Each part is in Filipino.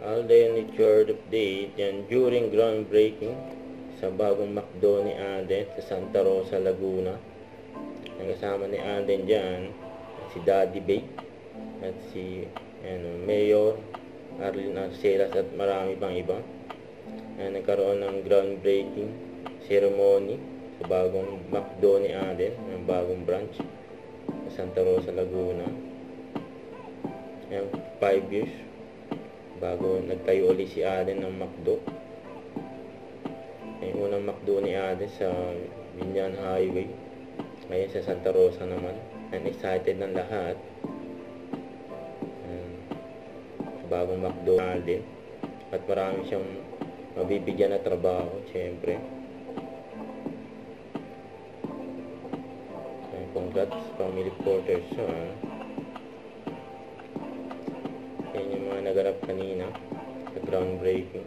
Alden Richard update yan during groundbreaking sa bagong McDo ni Alden sa Santa Rosa, Laguna. Ang kasama ni Alden dyan, si Daddy Bay at si Mayor Arlene Arcelas at marami pang iba. Nagkaroon ng groundbreaking ceremony sa bagong McDo ni Alden, ng bagong branch sa Santa Rosa, Laguna. 5 years bago nagtayo ulit si Alden ng McDo. Yung unang McDo ni Alden sa Binyan Highway, ngayon sa Santa Rosa naman. And excited ng lahat sa bagong McDo ni Alden, at marami siyang mabibigyan na trabaho, syempre. Congrats family Porters. Yan yung mga naganap kanina sa groundbreaking.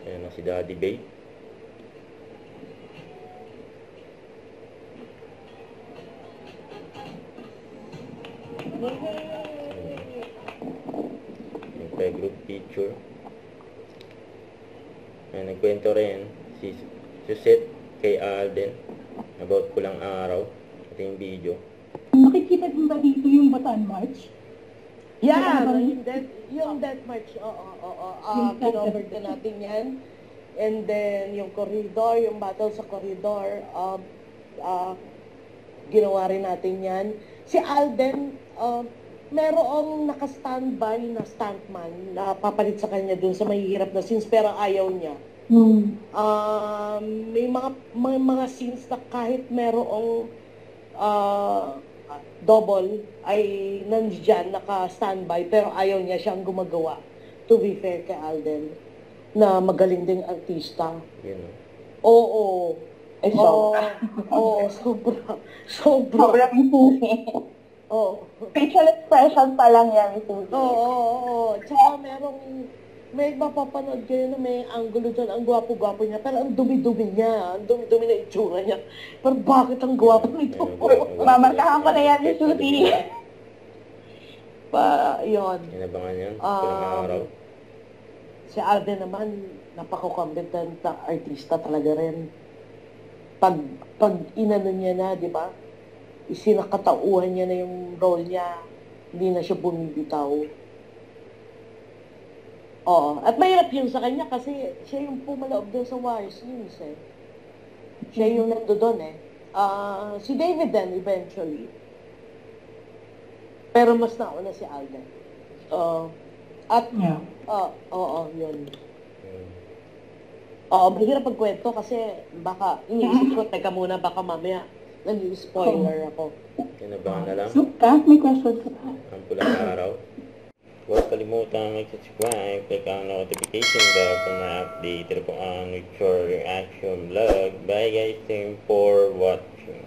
Ayan na si Daddy Bay. Yung group picture. Ayan, nagkwento rin si Suzette kay Alden about Pulang Araw. Ito yung video. Makikita din ba dito yung Bataan March? Yeah, yung Death March, kinover din natin yan. And then, yung corridor, yung battle sa corridor, ginawa rin natin yan. Si Alden, merong naka-standby na stuntman na papalit sa kanya dun sa mahihirap na scenes, pero ayaw niya. May mga scenes na kahit merong double ay nandiyan, naka-standby, pero ayaw niya siyang gumagawa. To be fair kay Alden, na magaling ding artista. Oo. Ay, sobra. Oo, sobra. Sobrang susi. Oo. Facial expression pa lang yan, susi. Oo. Tsaka may mapapanood kayo na may angulo dyan, ang gwapo-gwapo niya, pero ang dumi-dumi niya, ang dumi-dumi na itsura niya. Pero bakit ang gwapo nito? Mamarkahan ko na yan ni Susi. Yun. Inabangan yan, Pulang Araw. Si Alden naman, napaka-competent na artista talaga rin. Pag inano niya na, di ba? Isinakatauhan niya na yung role niya. Hindi na siya bumibitaw. Oo. At mahirap yun sa kanya kasi siya yung pumaloob doon sa War Scenes eh. Siya yung nando doon eh. Si David din eventually. Pero mas nauna si Alden. Yun. Mahirap pagkwento kasi baka iniisip ko, teka muna, baka mamaya nag-spoiler ako. Inabangan na lang. Suka, may question ka pa. Ang Pulang Araw. Huwag kalimutan mag-subscribe, click ang notification bell para ma-update po ang Richard Reaction Vlog. Bye guys, thank you for watching.